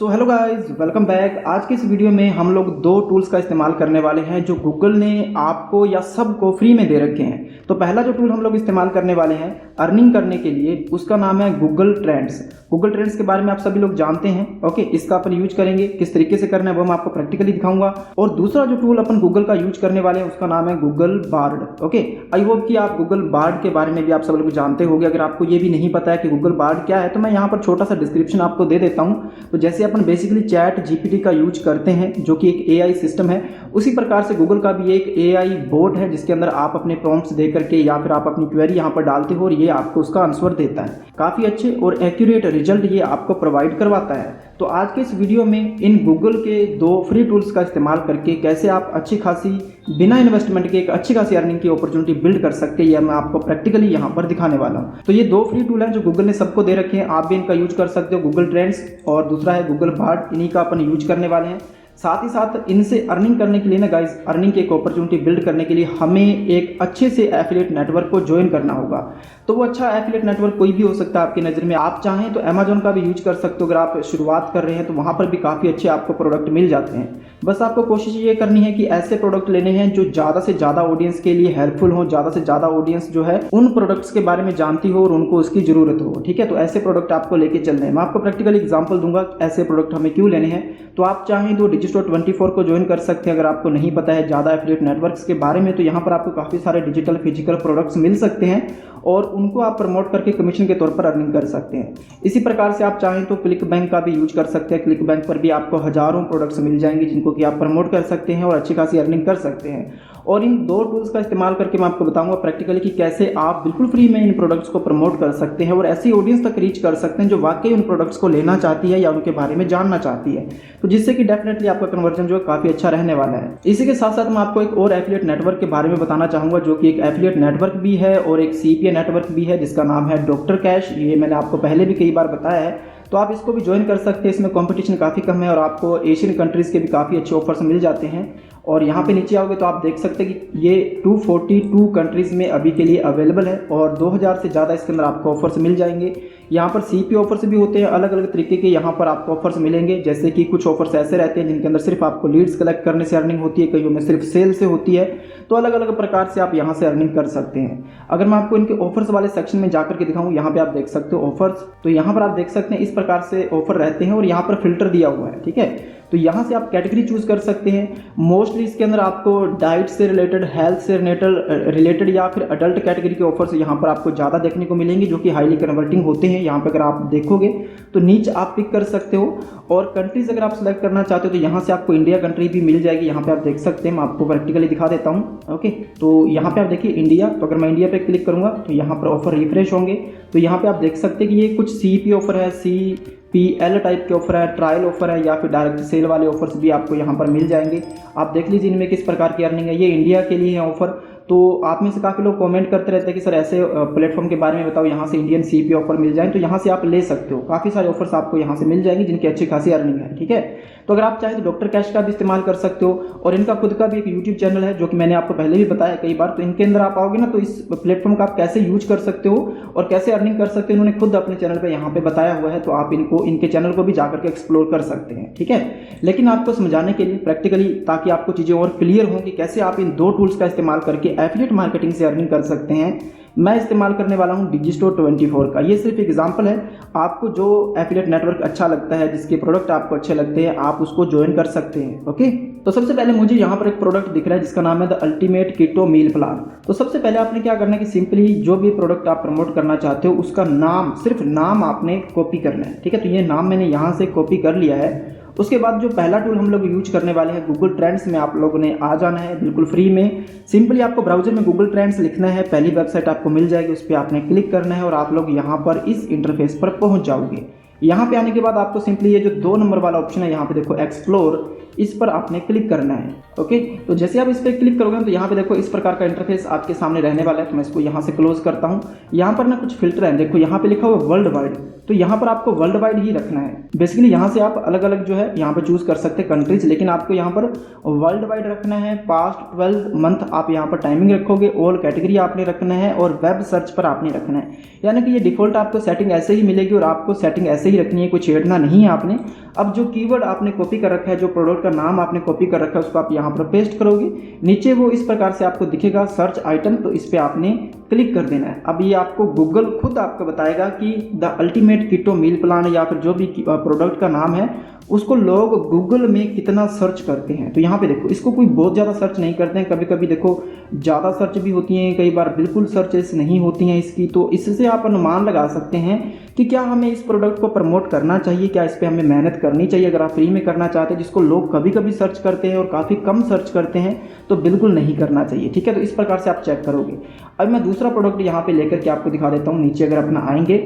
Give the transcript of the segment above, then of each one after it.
So hello guys, welcome back. आज के इस वीडियो में हम लोग दो टूल्स का इस्तेमाल करने वाले हैं जो गूगल ने आपको या सबको फ्री में दे रखे हैं। तो पहला जो टूल हम लोग इस्तेमाल करने वाले हैं अर्निंग करने के लिए, उसका नाम है गूगल ट्रेंड्स। गूगल ट्रेंड्स के बारे में आप सभी लोग जानते हैं। ओके, इसका अपन यूज करेंगे, किस तरीके से करना है वो मैं आपको प्रैक्टिकली दिखाऊंगा। और दूसरा जो टूल अपन गूगल का यूज करने वाले हैं उसका नाम है Google Bard. Okay, I hope कि आप गूगल बार्ड के बारे में भी आप सब लोग जानते होंगे। अगर आपको ये भी नहीं पता है कि गूगल बार्ड क्या है तो मैं यहाँ पर छोटा सा डिस्क्रिप्शन आपको दे देता हूँ। तो जैसे अपन बेसिकली चैट जीपीटी का यूज करते हैं जो कि एक एआई सिस्टम है, उसी प्रकार से गूगल का भी एक एआई बोट है जिसके अंदर आप अपने प्रॉम्प्ट्स दे करके या फिर आप अपनी क्वेरी यहाँ पर डालते हो और ये आपको उसका आंसर देता है। काफ़ी अच्छे और एक्यूरेट रिजल्ट ये आपको प्रोवाइड करवाता है। तो आज के इस वीडियो में इन गूगल के दो फ्री टूल्स का इस्तेमाल करके कैसे आप अच्छी खासी बिना इन्वेस्टमेंट के एक अच्छी खासी अर्निंग की अपॉर्चुनिटी बिल्ड कर सकते हैं, यह मैं आपको प्रैक्टिकली यहाँ पर दिखाने वाला हूँ। तो ये दो फ्री टूल हैं जो गूगल ने सबको दे रखे हैं, आप भी इनका यूज कर सकते हो। गूगल ट्रेंड्स और दूसरा है गूगल बार्ड, इन्हीं का अपन यूज करने वाले हैं। साथ ही साथ इनसे अर्निंग करने के लिए ना गाइस, अर्निंग की एक अपॉर्चुनिटी बिल्ड करने के लिए हमें एक अच्छे से एफिलिएट नेटवर्क को ज्वाइन करना होगा। तो वो अच्छा एफिलिएट नेटवर्क कोई भी हो सकता है आपकी नज़र में। आप चाहें तो अमेजोन का भी यूज कर सकते हो। अगर आप शुरुआत कर रहे हैं तो वहाँ पर भी काफ़ी अच्छे आपको प्रोडक्ट मिल जाते हैं। बस आपको कोशिश ये करनी है कि ऐसे प्रोडक्ट लेने हैं जो ज़्यादा से ज़्यादा ऑडियंस के लिए हेल्पफुल हो, ज़्यादा से ज़्यादा ऑडियंस जो है उन प्रोडक्ट्स के बारे में जानती हो और उनको उसकी ज़रूरत हो। ठीक है, तो ऐसे प्रोडक्ट आपको लेके चलने हैं। मैं आपको प्रैक्टिकल एग्जाम्पल दूंगा ऐसे प्रोडक्ट हमें क्यों लेने हैं। तो आप चाहें तो Digistore24 को ज्वाइन कर सकते हैं। अगर आपको नहीं पता है ज़्यादा एफिलिएट नेटवर्क्स के बारे में तो यहाँ पर आपको काफ़ी सारे डिजिटल फिजिकल प्रोडक्ट्स मिल सकते हैं और उनको आप प्रमोट करके कमीशन के तौर पर अर्निंग कर सकते हैं। इसी प्रकार से आप चाहें तो क्लिक बैंक का भी यूज कर सकते हैं। क्लिक बैंक पर भी आपको हज़ारों प्रोडक्ट्स मिल जाएंगे जिनको कि आप प्रमोट कर सकते हैं और अच्छी खासी अर्निंग कर सकते हैं। और इन दो टूल्स का इस्तेमाल करके मैं आपको बताऊंगा प्रैक्टिकली कि कैसे आप बिल्कुल फ्री में इन प्रोडक्ट्स को प्रमोट कर सकते हैं और ऐसी ऑडियंस तक रीच कर सकते हैं जो वाकई उन प्रोडक्ट्स को लेना चाहती है या उनके बारे में जानना चाहती है। तो जिससे कि डेफिनेटली आपका कन्वर्जन जो है काफ़ी अच्छा रहने वाला है। इसी के साथ साथ मैं आपको एक और एफिलिएट नेटवर्क के बारे में बताना चाहूँगा जो कि एक एफिलिएट नेटवर्क भी है और एक सीपीए नेटवर्क भी है जिसका नाम है डॉक्टर कैश। ये मैंने आपको पहले भी कई बार बताया है, तो आप इसको भी ज्वाइन कर सकते हैं। इसमें कंपटीशन काफ़ी कम है और आपको एशियन कंट्रीज़ के भी काफ़ी अच्छे ऑफर्स मिल जाते हैं। और यहाँ पे नीचे आओगे तो आप देख सकते हैं कि ये 242 कंट्रीज़ में अभी के लिए अवेलेबल है और 2000 से ज़्यादा इसके अंदर आपको ऑफर्स मिल जाएंगे। यहाँ पर सीपी ऑफर्स भी होते हैं, अलग अलग तरीके के यहाँ पर आपको ऑफर्स मिलेंगे। जैसे कि कुछ ऑफर्स ऐसे रहते हैं जिनके अंदर सिर्फ आपको लीड्स कलेक्ट करने से अर्निंग होती है, कईयों में सिर्फ सेल से होती है। तो अलग अलग प्रकार से आप यहाँ से अर्निंग कर सकते हैं। अगर मैं आपको इनके ऑफर्स वाले सेक्शन में जाकर के दिखाऊँ, यहाँ पे आप देख सकते हो ऑफर्स। तो यहाँ पर आप देख सकते हैं इस प्रकार से ऑफर रहते हैं और यहाँ पर फिल्टर दिया हुआ है। ठीक है, तो यहाँ से आप कैटेगरी चूज कर सकते हैं। मोस्टली इसके अंदर आपको डाइट से रिलेटेड, हेल्थ से रिलेटेड या फिर अडल्ट कैटेगरी के ऑफर्स यहाँ पर आपको ज़्यादा देखने को मिलेंगे जो कि हाईली कन्वर्टिंग होते हैं। यहाँ पे अगर आप देखोगे तो नीचे आप पिक कर सकते हो और कंट्रीज अगर आप सेलेक्ट करना चाहते हो तो यहाँ से आपको इंडिया कंट्री भी मिल जाएगी। यहाँ पे आप देख सकते हैं, मैं आपको प्रैक्टिकली दिखा देता हूँ। ओके, तो यहाँ पे आप देखिए इंडिया, तो अगर मैं इंडिया पे क्लिक करूँगा तो यहाँ पर ऑफर रिफ्रेश होंगे। तो यहाँ पे आप देख सकते हैं कि ये कुछ सीपी ऑफर है, CPL टाइप के ऑफर है, ट्रायल ऑफर है या फिर डायरेक्ट सेल वाले ऑफर्स भी आपको यहाँ पर मिल जाएंगे। आप देख लीजिए इनमें किस प्रकार की अर्निंग है। ये इंडिया के लिए है ऑफर। तो आप में से काफ़ी लोग कमेंट करते रहते हैं कि सर ऐसे प्लेटफॉर्म के बारे में बताओ, यहाँ से इंडियन सीपी ऑफर मिल जाए। तो यहाँ से आप ले सकते हो, काफ़ी सारे ऑफर्स आपको यहाँ से मिल जाएंगे जिनकी अच्छी खासी अर्निंग है। ठीक है, तो अगर आप चाहें तो डॉक्टर कैश का भी इस्तेमाल कर सकते हो और इनका खुद का भी एक यूट्यूब चैनल है जो कि मैंने आपको पहले भी बताया कई बार। तो इनके अंदर आप आओगे ना तो इस प्लेटफॉर्म का आप कैसे यूज कर सकते हो और कैसे अर्निंग कर सकते हो इन्होंने खुद अपने चैनल पर यहाँ पे बताया हुआ है। तो आप इनके चैनल को भी जाकर के एक्सप्लोर कर सकते हैं। ठीक है, लेकिन आपको समझाने के लिए प्रैक्टिकली, ताकि आपको चीज़ें और क्लियर हों कि कैसे आप इन दो टूल्स का इस्तेमाल करके एफिलिएट मार्केटिंग से अर्निंग कर सकते हैं, मैं इस्तेमाल करने वाला हूं Digistore24 का। ये सिर्फ एग्जांपल है। आपको जो एफिलिएट नेटवर्क अच्छा लगता है, जिसके प्रोडक्ट आपको अच्छे लगते हैं, आप उसको ज्वाइन कर सकते हैं। ओके, तो सबसे पहले मुझे यहाँ पर एक प्रोडक्ट दिख रहा है जिसका नाम है the ultimate keto meal plan. तो सबसे पहले आपने क्या करना है कि सिंपली जो भी प्रोडक्ट आप प्रमोट करना चाहते हो उसका नाम, सिर्फ नाम आपने कॉपी करना है। ठीक है, तो ये नाम मैंने यहाँ से कॉपी कर लिया है। उसके बाद जो पहला टूल हम लोग यूज करने वाले हैं गूगल ट्रेंड्स में आप लोगों ने आ जाना है बिल्कुल फ्री में। सिंपली आपको ब्राउजर में गूगल ट्रेंड्स लिखना है, पहली वेबसाइट आपको मिल जाएगी, उस पर आपने क्लिक करना है और आप लोग यहाँ पर इस इंटरफेस पर पहुँच जाओगे। यहाँ पे आने के बाद आपको सिंपली ये जो 2 नंबर वाला ऑप्शन है यहाँ पे देखो एक्सप्लोर, इस पर आपने क्लिक करना है। ओके, तो जैसे आप इस पर क्लिक करोगे तो यहाँ पे देखो इस प्रकार का इंटरफेस आपके सामने रहने वाला है। तो मैं इसको यहाँ से क्लोज करता हूँ। यहाँ पर ना कुछ फिल्टर है, देखो यहाँ पे लिखा हुआ वर्ल्ड वाइड। तो यहाँ पर आपको वर्ल्ड वाइड ही रखना है। बेसिकली यहाँ से आप अलग अलग जो है यहाँ पर चूज़ कर सकते हैं कंट्रीज, लेकिन आपको यहाँ पर वर्ल्ड वाइड रखना है। पास्ट 12 मंथ आप यहाँ पर टाइमिंग रखोगे, ऑल कैटेगरी आपने रखना है और वेब सर्च पर आपने रखना है। यानी कि ये डिफ़ॉल्ट आपको सेटिंग ऐसे ही मिलेगी और आपको सेटिंग ऐसे ही रखनी है, कोई छेड़ना नहीं है आपने। अब जो कीवर्ड आपने कॉपी कर रखा है, जो प्रोडक्ट का नाम आपने कॉपी कर रखा है, उसको आप यहाँ पर पेस्ट करोगे। नीचे वो इस प्रकार से आपको दिखेगा सर्च आइटम, तो इस पर आपने क्लिक कर देना है। अब ये आपको गूगल खुद आपको बताएगा कि the ultimate keto meal plan या फिर जो भी प्रोडक्ट का नाम है उसको लोग गूगल में कितना सर्च करते हैं। तो यहाँ पे देखो, इसको कोई बहुत ज़्यादा सर्च नहीं करते हैं, कभी कभी देखो ज़्यादा सर्च भी होती हैं, कई बार बिल्कुल सर्चेस नहीं होती हैं इसकी। तो इससे आप अनुमान लगा सकते हैं कि क्या हमें इस प्रोडक्ट को प्रमोट करना चाहिए, क्या इस पर हमें मेहनत करनी चाहिए। अगर आप फ्री में करना चाहते हैं, जिसको लोग कभी कभी सर्च करते हैं और काफ़ी कम सर्च करते हैं, तो बिल्कुल नहीं करना चाहिए। ठीक है, तो इस प्रकार से आप चेक करोगे। अब मैं दूसरा प्रोडक्ट यहाँ पे लेकर के आपको दिखा देता हूँ। नीचे अगर अपना आएंगे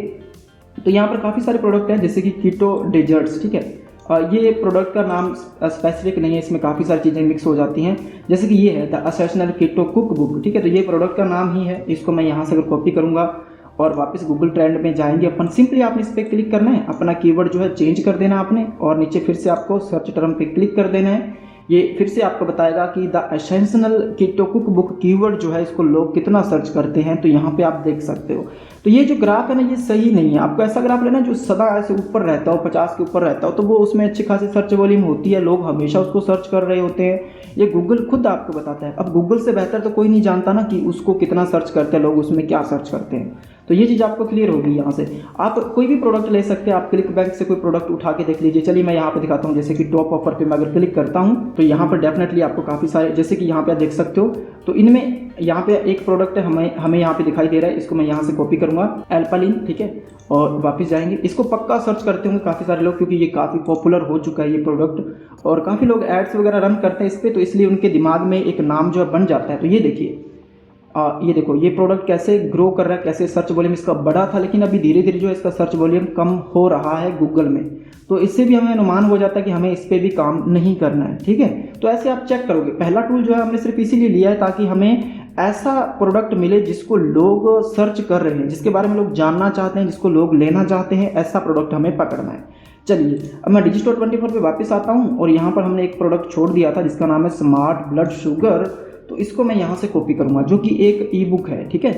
तो यहाँ पर काफ़ी सारे प्रोडक्ट हैं, जैसे कि कीटो डेजर्ट्स। ठीक है, ये प्रोडक्ट का नाम स्पेसिफिक नहीं है, इसमें काफ़ी सारी चीज़ें मिक्स हो जाती हैं। जैसे कि ये है द असेशनल कीटो कुक बुक। ठीक है, तो ये प्रोडक्ट का नाम ही है। इसको मैं यहाँ से अगर कॉपी करूँगा और वापस गूगल ट्रेंड में जाएंगे अपन, सिंपली आपने इस पर क्लिक करना है, अपना कीवर्ड जो है चेंज कर देना आपने, और नीचे फिर से आपको सर्च टर्म पे क्लिक कर देना है। ये फिर से आपको बताएगा कि the essential keto cook book keyword जो है इसको लोग कितना सर्च करते हैं। तो यहाँ पे आप देख सकते हो। तो ये जो ग्राफ है ना, ये सही नहीं है। आपको ऐसा ग्राफ लेना जो सदा ऐसे ऊपर रहता हो, 50 के ऊपर रहता हो, तो वो उसमें अच्छी खासी सर्च वॉल्यूम होती है, लोग हमेशा उसको सर्च कर रहे होते हैं। ये गूगल खुद आपको बताता है। अब गूगल से बेहतर तो कोई नहीं जानता ना कि उसको कितना सर्च करते हैं लोग, उसमें क्या सर्च करते हैं। तो ये चीज़ आपको क्लियर होगी। यहाँ से आप कोई भी प्रोडक्ट ले सकते हैं। आप क्लिक बैंक से कोई प्रोडक्ट उठा के देख लीजिए। चलिए मैं यहाँ पे दिखाता हूँ, जैसे कि टॉप ऑफर पे मैं अगर क्लिक करता हूँ तो यहाँ पर डेफिनेटली आपको काफ़ी सारे, जैसे कि यहाँ पे आप देख सकते हो, तो इनमें यहाँ पे एक प्रोडक्ट है हमें यहाँ पे दिखाई दे रहा है। इसको मैं यहाँ से कॉपी करूँगा, एल्पालिन। ठीक है, और वापस जाएंगे। इसको पक्का सर्च करते होंगे काफ़ी सारे लोग, क्योंकि ये काफ़ी पॉपुलर हो चुका है ये प्रोडक्ट, और काफ़ी लोग एड्स वगैरह रन करते हैं इस पर, तो इसलिए उनके दिमाग में एक नाम जो है बन जाता है। तो ये देखिए, ये देखो ये प्रोडक्ट कैसे ग्रो कर रहा है, कैसे सर्च वॉल्यूम इसका बड़ा था, लेकिन अभी धीरे धीरे जो है इसका सर्च वॉल्यूम कम हो रहा है गूगल में। तो इससे भी हमें अनुमान हो जाता है कि हमें इस पर भी काम नहीं करना है। ठीक है, तो ऐसे आप चेक करोगे। पहला टूल जो है हमने सिर्फ इसीलिए लिया है ताकि हमें ऐसा प्रोडक्ट मिले जिसको लोग सर्च कर रहे हैं, जिसके बारे में लोग जानना चाहते हैं, जिसको लोग लेना चाहते हैं, ऐसा प्रोडक्ट हमें पकड़ना है। चलिए अब मैं डिजिस्टोर 24 पे वापस आता हूँ, और यहाँ पर हमने एक प्रोडक्ट छोड़ दिया था जिसका नाम है स्मार्ट ब्लड शुगर। तो इसको मैं यहाँ से कॉपी करूँगा, जो कि एक ई बुक है। ठीक है,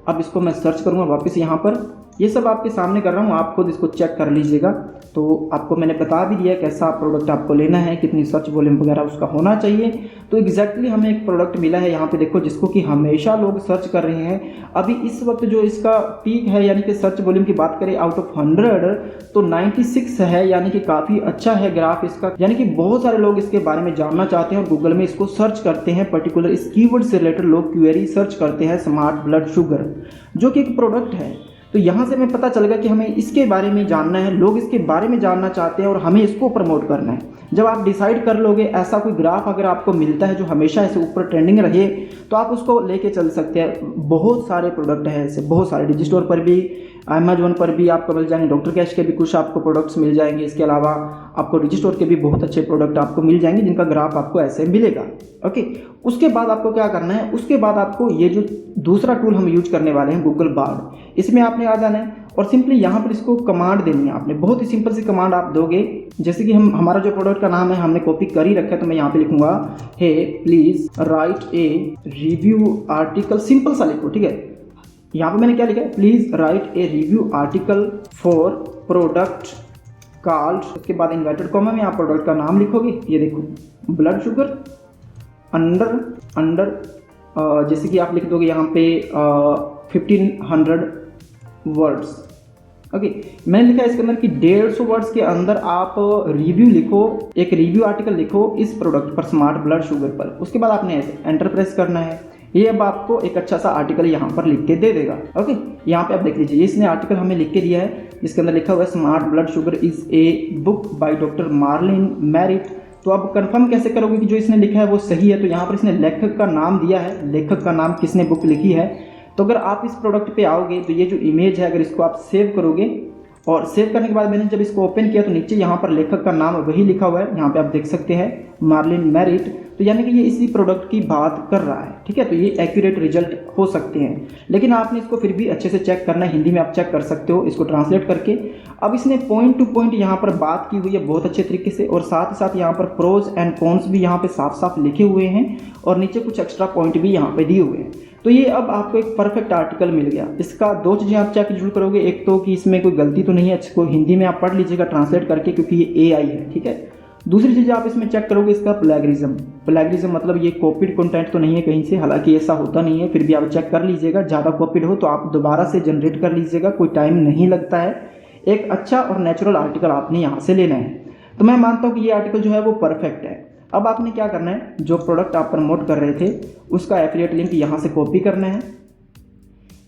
अब इसको मैं सर्च करूँगा वापस यहाँ पर। ये सब आपके सामने कर रहा हूँ, आप खुद इसको चेक कर लीजिएगा। तो आपको मैंने बता भी दिया कैसा प्रोडक्ट आपको लेना है, कितनी सर्च वॉल्यूम वगैरह उसका होना चाहिए। तो एग्जैक्टली हमें एक प्रोडक्ट मिला है यहाँ पे देखो, जिसको कि हमेशा लोग सर्च कर रहे हैं। अभी इस वक्त जो इसका पीक है, यानी कि सर्च वॉल्यूम की बात करें आउट ऑफ 100 तो 96 है, यानी कि काफ़ी अच्छा है ग्राफ इसका। यानी कि बहुत सारे लोग इसके बारे में जानना चाहते हैं और गूगल में इसको सर्च करते हैं। पर्टिकुलर इस कीवर्ड से रिलेटेड लोग क्वेरी सर्च करते हैं, स्मार्ट ब्लड शुगर, जो कि एक प्रोडक्ट है। तो यहाँ से हमें पता चल गया कि हमें इसके बारे में जानना है, लोग इसके बारे में जानना चाहते हैं और हमें इसको प्रमोट करना है। जब आप डिसाइड कर लोगे, ऐसा कोई ग्राफ अगर आपको मिलता है जो हमेशा ऐसे ऊपर ट्रेंडिंग रहे, तो आप उसको लेके चल सकते हैं। बहुत सारे प्रोडक्ट हैं ऐसे, बहुत सारे, डिजिस्टोर पर भी, अमेजोन पर भी आपको मिल जाएंगे, डॉक्टर कैश के भी कुछ आपको प्रोडक्ट्स मिल जाएंगे। इसके अलावा आपको डिजिस्टोर के भी बहुत अच्छे प्रोडक्ट आपको मिल जाएंगे जिनका ग्राफ आपको ऐसे मिलेगा। ओके, उसके बाद आपको क्या करना है, उसके बाद आपको ये जो दूसरा टूल हम यूज करने वाले हैं गूगल बार्ड, इसमें आपने आ जाना है और सिंपली यहाँ पर इसको कमांड देनी है आपने। बहुत ही सिंपल सी कमांड आप दोगे, जैसे कि हमारा जो प्रोडक्ट का नाम है हमने कॉपी कर ही रखा है, तो मैं यहाँ पे लिखूंगा hey please write a review article. Simple सा लिखो। ठीक है, यहाँ पे मैंने क्या लिखा है, please write a review article for product called, उसके बाद इन्वर्टेड कॉमा में आप प्रोडक्ट का नाम लिखोगे। ये देखो ब्लड शुगर अंडर जैसे कि आप लिख दोगे यहाँ पे 1500 वर्ड्स। ओके, मैंने लिखा है इसके अंदर कि 150 वर्ड्स के अंदर आप रिव्यू लिखो, एक रिव्यू आर्टिकल लिखो इस प्रोडक्ट पर, स्मार्ट ब्लड शुगर पर। उसके बाद आपने एंटर प्रेस करना है। ये अब आपको एक अच्छा सा आर्टिकल यहाँ पर लिख के दे देगा। ओके, यहाँ पे आप देख लीजिए, इसने आर्टिकल हमें लिख के दिया है जिसके अंदर लिखा हुआ है smart blood sugar is a book by doctor Marlene Merritt. तो अब कंफर्म कैसे करोगे कि जो इसने लिखा है वो सही है। तो यहाँ पर इसने लेखक का नाम दिया है, लेखक का नाम किसने बुक लिखी है। तो अगर आप इस प्रोडक्ट पे आओगे तो ये जो इमेज है, अगर इसको आप सेव करोगे और सेव करने के बाद मैंने जब इसको ओपन किया तो नीचे यहाँ पर लेखक का नाम वही लिखा हुआ है, यहाँ पे आप देख सकते हैं मार्लिन मैरिट। तो यानी कि ये इसी प्रोडक्ट की बात कर रहा है, ठीक है। तो ये एक्यूरेट रिजल्ट हो सकते हैं, लेकिन आपने इसको फिर भी अच्छे से चेक करना है। हिंदी में आप चेक कर सकते हो इसको ट्रांसलेट करके। अब इसने पॉइंट टू पॉइंट यहाँ पर बात की हुई है बहुत अच्छे तरीके से, और साथ ही साथ यहाँ पर प्रोज एंड कॉन्स भी यहाँ पे साफ साफ लिखे हुए हैं, और नीचे कुछ एक्स्ट्रा पॉइंट भी यहाँ पे दिए हुए हैं। तो ये अब आपको एक परफेक्ट आर्टिकल मिल गया। इसका दो चीज़ें आप चेक जरूर करोगे, एक तो कि इसमें कोई गलती तो नहीं है, इसको हिंदी में आप पढ़ लीजिएगा ट्रांसलेट करके, क्योंकि ये AI है, ठीक है। दूसरी चीज़ आप इसमें चेक करोगे इसका प्लेगरिज्म मतलब ये कॉपीड कंटेंट तो नहीं है कहीं से, हालांकि ऐसा होता नहीं है, फिर भी आप चेक कर लीजिएगा। ज़्यादा कॉपीड हो तो आप दोबारा से जनरेट कर लीजिएगा, कोई टाइम नहीं लगता है। एक अच्छा और नेचुरल आर्टिकल आपने यहाँ से लेना है। तो मैं मानता हूँ कि ये आर्टिकल जो है वो परफेक्ट है। अब आपने क्या करना है, जो प्रोडक्ट आप प्रमोट कर रहे थे उसका एफिलिएट लिंक यहाँ से कॉपी करना है।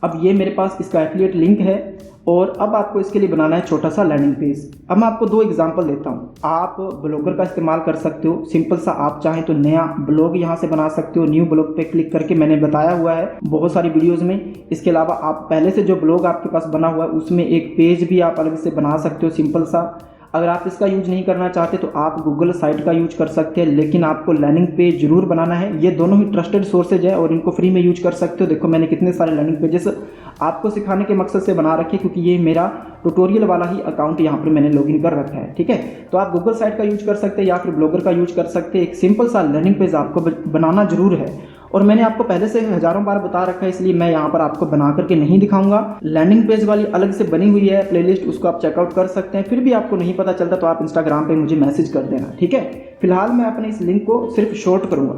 अब ये मेरे पास इसका एफिलिएट लिंक है, और अब आपको इसके लिए बनाना है छोटा सा लैंडिंग पेज। अब मैं आपको दो एग्जांपल देता हूँ। आप ब्लॉगर का इस्तेमाल कर सकते हो, सिंपल सा। आप चाहें तो नया ब्लॉग यहाँ से बना सकते हो, न्यू ब्लॉग पे क्लिक करके, मैंने बताया हुआ है बहुत सारी वीडियोस में। इसके अलावा आप पहले से जो ब्लॉग आपके पास बना हुआ है उसमें एक पेज भी आप अलग से बना सकते हो, सिंपल सा। अगर आप इसका यूज नहीं करना चाहते तो आप गूगल साइट का यूज कर सकते हैं, लेकिन आपको लैंडिंग पेज जरूर बनाना है। ये दोनों ही ट्रस्टेड सोर्सेज है और इनको फ्री में यूज कर सकते हो। देखो मैंने कितने सारे लैंडिंग पेजेस आपको सिखाने के मकसद से बना रखे, क्योंकि ये मेरा ट्यूटोरियल वाला ही अकाउंट यहाँ पर मैंने लॉगिन कर रखा है, ठीक है। तो आप गूगल साइट का यूज कर सकते हैं या फिर ब्लॉगर का यूज कर सकते हैं। एक सिंपल सा लैंडिंग पेज आपको बनाना जरूर है, और मैंने आपको पहले से हजारों बार बता रखा है, इसलिए मैं यहाँ पर आपको बना करके नहीं दिखाऊंगा। लैंडिंग पेज वाली अलग से बनी हुई है प्लेलिस्ट, उसको आप चेकआउट कर सकते हैं। फिर भी आपको नहीं पता चलता तो आप इंस्टाग्राम पे मुझे मैसेज कर देना, ठीक है। फिलहाल मैं अपने इस लिंक को सिर्फ शॉर्ट करूंगा।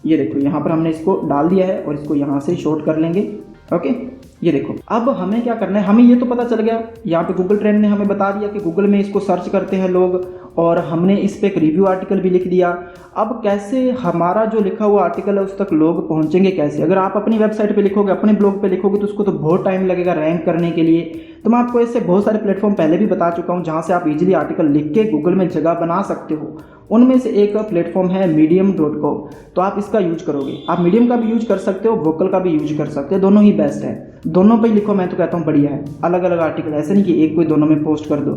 ये देखो यहाँ पर हमने इसको डाल दिया है, और इसको यहाँ से शॉर्ट कर लेंगे, ओके। ये देखो अब हमें क्या करना है, हमें ये तो पता चल गया, यहाँ पे गूगल ट्रेंड ने हमें बता दिया कि गूगल में इसको सर्च करते हैं लोग, और हमने इस पे एक रिव्यू आर्टिकल भी लिख दिया। अब कैसे हमारा जो लिखा हुआ आर्टिकल है उस तक लोग पहुंचेंगे कैसे? अगर आप अपनी वेबसाइट पे लिखोगे, अपने ब्लॉग पे लिखोगे, तो उसको तो बहुत टाइम लगेगा रैंक करने के लिए। तो मैं आपको ऐसे बहुत सारे प्लेटफॉर्म पहले भी बता चुका हूँ जहाँ से आप इजीली आर्टिकल लिख के गूगल में जगह बना सकते हो। उनमें से एक प्लेटफॉर्म है medium.com। तो आप इसका यूज करोगे, आप मीडियम का भी यूज कर सकते हो, वोकल का भी यूज कर सकते हो, दोनों ही बेस्ट है। दोनों पे लिखो, मैं तो कहता हूँ बढ़िया है। अलग अलग आर्टिकल, ऐसे नहीं कि एक कोई दोनों में पोस्ट कर दो।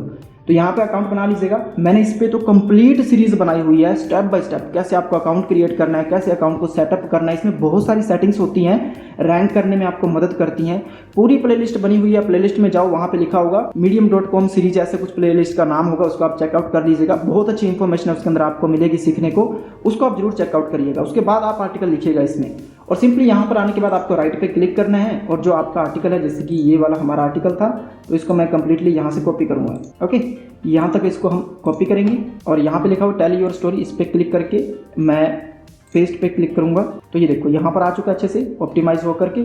तो यहाँ पे अकाउंट बना लीजिएगा। मैंने इस पे तो कंप्लीट सीरीज बनाई हुई है, स्टेप बाय स्टेप, कैसे आपको अकाउंट क्रिएट करना है, कैसे अकाउंट को सेटअप करना है। इसमें बहुत सारी सेटिंग्स होती हैं, रैंक करने में आपको मदद करती हैं। पूरी प्लेलिस्ट बनी हुई है, प्लेलिस्ट में जाओ, वहाँ पे लिखा होगा medium.com सीरीज, ऐसे कुछ प्लेलिस्ट का नाम होगा, उसको आप चेकआउट कर लीजिएगा। बहुत अच्छी इन्फॉर्मेशन है उसके अंदर आपको मिलेगी सीखने को, उसको आप जरूर चेकआउट करिएगा। उसके बाद आप आर्टिकल लिखिएगा इसमें, और सिंपली यहाँ पर आने के बाद आपको राइट पे क्लिक करना है, और जो आपका आर्टिकल है, जैसे कि ये वाला हमारा आर्टिकल था, तो इसको मैं कंप्लीटली यहाँ से कॉपी करूँगा, ओके। यहाँ तक इसको हम कॉपी करेंगे, और यहाँ पे लिखा हुआ टेल योर स्टोरी, इस पर क्लिक करके मैं पेस्ट पे क्लिक करूँगा। तो ये देखो यहाँ पर आ चुका है अच्छे से ऑप्टिमाइज होकर के।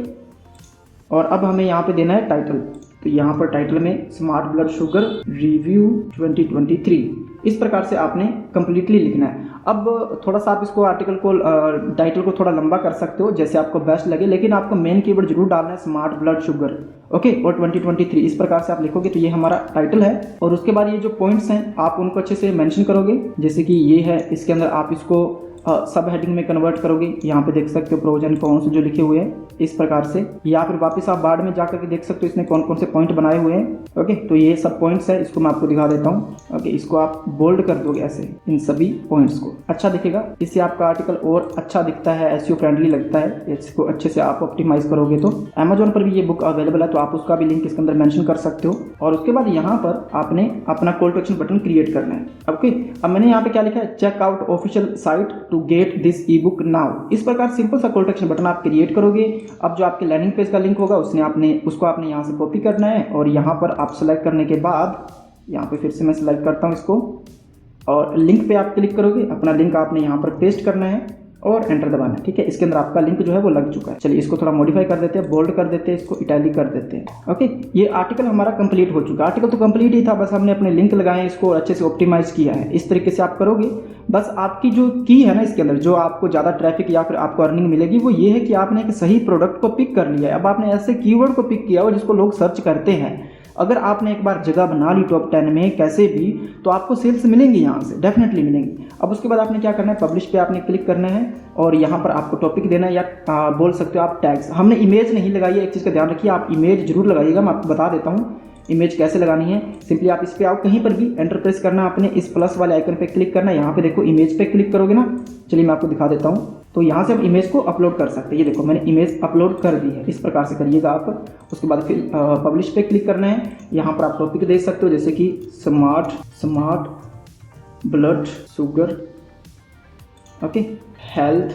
और अब हमें यहाँ पे देना है टाइटल। तो यहाँ पर टाइटल में स्मार्ट ब्लड शुगर रिव्यू 2023, इस प्रकार से आपने कंप्लीटली लिखना है। अब थोड़ा सा आप इसको आर्टिकल को टाइटल को थोड़ा लंबा कर सकते हो, जैसे आपको बेस्ट लगे, लेकिन आपको मेन कीवर्ड जरूर डालना है स्मार्ट ब्लड शुगर, ओके, और 2023। इस प्रकार से आप लिखोगे तो ये हमारा टाइटल है। और उसके बाद ये जो पॉइंट्स हैं आप उनको अच्छे से मेंशन करोगे, जैसे कि ये है, इसके अंदर आप इसको सब हेडिंग में कन्वर्ट करोगे। यहाँ पे देख सकते हो प्रोज एंड कॉन्स जो लिखे हुए हैं इस प्रकार से, या फिर वापस आप बार्ड में जाकर के देख सकते हो इसने कौन कौन से पॉइंट बनाए हुए हैं, ओके। तो ये सब पॉइंट्स है, इसको मैं आपको दिखा देता हूँ, ओके। इसको आप बोल्ड कर दोगे ऐसे, इन सभी पॉइंट्स को, अच्छा दिखेगा। इससे आपका आर्टिकल और अच्छा दिखता है, एसईओ फ्रेंडली लगता है। इसको अच्छे से आप ऑप्टिमाइज करोगे तो अमेजोन पर भी ये बुक अवेलेबल है, तो आप उसका भी लिंक इसके अंदर मेंशन कर सकते हो। और उसके बाद यहाँ पर आपने अपना call to action button create करना है, ओके। अब मैंने यहाँ पे क्या लिखा है, check out official site to get this e book now. इस प्रकार सिंपल सा कॉल टू एक्शन बटन आप क्रिएट करोगे। अब जो आपके लैंडिंग पेज का लिंक होगा उसको आपने यहाँ से कॉपी करना है, और यहाँ पर आप सेलेक्ट करने के बाद, यहाँ पे फिर से मैं सेलेक्ट करता हूँ इसको, और लिंक पे आप क्लिक करोगे। अपना लिंक आपने यहाँ पर पेस्ट करना है और एंटर दबाना है, ठीक है। इसके अंदर आपका लिंक जो है वो लग चुका है। चलिए इसको थोड़ा मॉडिफाई कर देते हैं, बोल्ड कर देते हैं, इसको इटैलिक कर देते हैं, ओके। ये आर्टिकल हमारा कंप्लीट हो चुका है। आर्टिकल तो कंप्लीट ही था, बस हमने अपने लिंक लगाए, इसको अच्छे से ऑप्टिमाइज किया है। इस तरीके से आप करोगे, बस आपकी जो की है ना इसके अंदर, जो आपको ज़्यादा ट्रैफिक या फिर आपको अर्निंग मिलेगी, वो ये है कि आपने एक सही प्रोडक्ट को पिक कर लिया है। अब आपने ऐसे कीवर्ड को पिक किया हो जिसको लोग सर्च करते हैं। अगर आपने एक बार जगह बना ली टॉप 10 में कैसे भी, तो आपको सेल्स मिलेंगी, यहाँ से डेफिनेटली मिलेंगी। अब उसके बाद आपने क्या करना है, पब्लिश पे आपने क्लिक करना है, और यहाँ पर आपको टॉपिक देना है, या बोल सकते हो आप टैग्स। हमने इमेज नहीं लगाई है, एक चीज़ का ध्यान रखिए, आप इमेज जरूर लगाइएगा। मैं आपको बता देता हूँ, इमेज कैसे लगानी है, सिंपली आप इस पे आओ, कहीं पर भी एंटर प्रेस करना आपने, इस प्लस वाले आइकन पे क्लिक करना, यहाँ पे देखो इमेज पे क्लिक करोगे ना, चलिए मैं आपको दिखा देता हूँ। तो यहाँ से आप इमेज को अपलोड कर सकते हैं। ये देखो मैंने इमेज अपलोड कर दी है, इस प्रकार से करिएगा आप। उसके बाद फिर पब्लिश पे क्लिक करना है। यहाँ पर आप टॉपिक दे सकते हो, जैसे कि smart blood sugar, okay, health,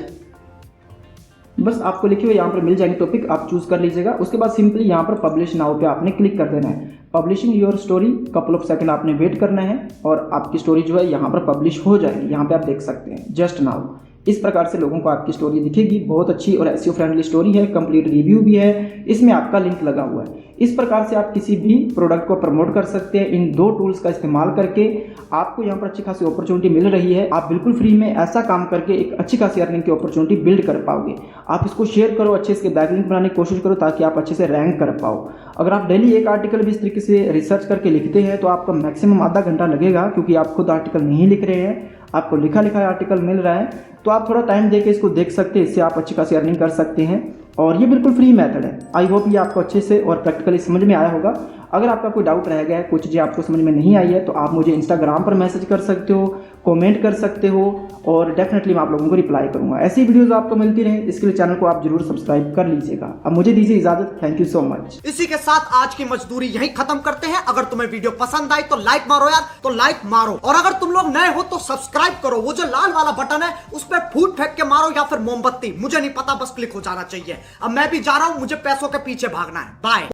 बस आपको लिखे हुए यहाँ पर मिल जाएंगे टॉपिक, आप चूज कर लीजिएगा। उसके बाद सिंपली यहाँ पर पब्लिश नाउ पे आपने क्लिक कर देना है। Publishing your story, couple of second आपने वेट करना है और आपकी स्टोरी जो है यहाँ पर पब्लिश हो जाएगी। यहाँ पे आप देख सकते हैं जस्ट नाउ। इस प्रकार से लोगों को आपकी स्टोरी दिखेगी। बहुत अच्छी और एसईओ फ्रेंडली स्टोरी है, कंप्लीट रिव्यू भी है, इसमें आपका लिंक लगा हुआ है। इस प्रकार से आप किसी भी प्रोडक्ट को प्रमोट कर सकते हैं। इन दो टूल्स का इस्तेमाल करके आपको यहाँ पर अच्छी खासी अपॉर्चुनिटी मिल रही है। आप बिल्कुल फ्री में ऐसा काम करके एक अच्छी खासी अर्निंग की अपॉर्चुनिटी बिल्ड कर पाओगे। आप इसको शेयर करो, अच्छे से बैकलिंक बनाने की कोशिश करो ताकि आप अच्छे से रैंक कर पाओ। अगर आप डेली एक आर्टिकल भी इस तरीके से रिसर्च करके लिखते हैं तो आपका मैक्सिमम आधा घंटा लगेगा, क्योंकि आप खुद आर्टिकल नहीं लिख रहे हैं, आपको लिखा आर्टिकल मिल रहा है। तो आप थोड़ा टाइम देके इसको देख सकते हैं, इससे आप अच्छी खासी अर्निंग कर सकते हैं और ये बिल्कुल फ्री मेथड है। आई होप ये आपको अच्छे से और प्रैक्टिकली समझ में आया होगा। अगर आपका कोई डाउट रह गया है, कोई चीज़ें आपको समझ में नहीं आई है, तो आप मुझे इंस्टाग्राम पर मैसेज कर सकते हो, कमेंट कर सकते हो और डेफिनेटली मैं आप लोगों को रिप्लाई करूंगा। ऐसी वीडियोस आपको मिलती रहे, इसके लिए चैनल को आप जरूर सब्सक्राइब कर लीजिएगा। अब मुझे दीजिए इजाजत, थैंक यू सो मच। इसी के साथ आज की मजदूरी यहीं खत्म करते हैं। अगर तुम्हें वीडियो पसंद आई तो लाइक मारो यार, तो लाइक मारो, और अगर तुम लोग नए हो तो सब्सक्राइब करो। वो जो लाल वाला बटन है उस पर फूट फेंक के मारो या फिर मोमबत्ती, मुझे नहीं पता, बस क्लिक हो जाना चाहिए। अब मैं भी जा रहा हूं, मुझे पैसों के पीछे भागना है। बाय।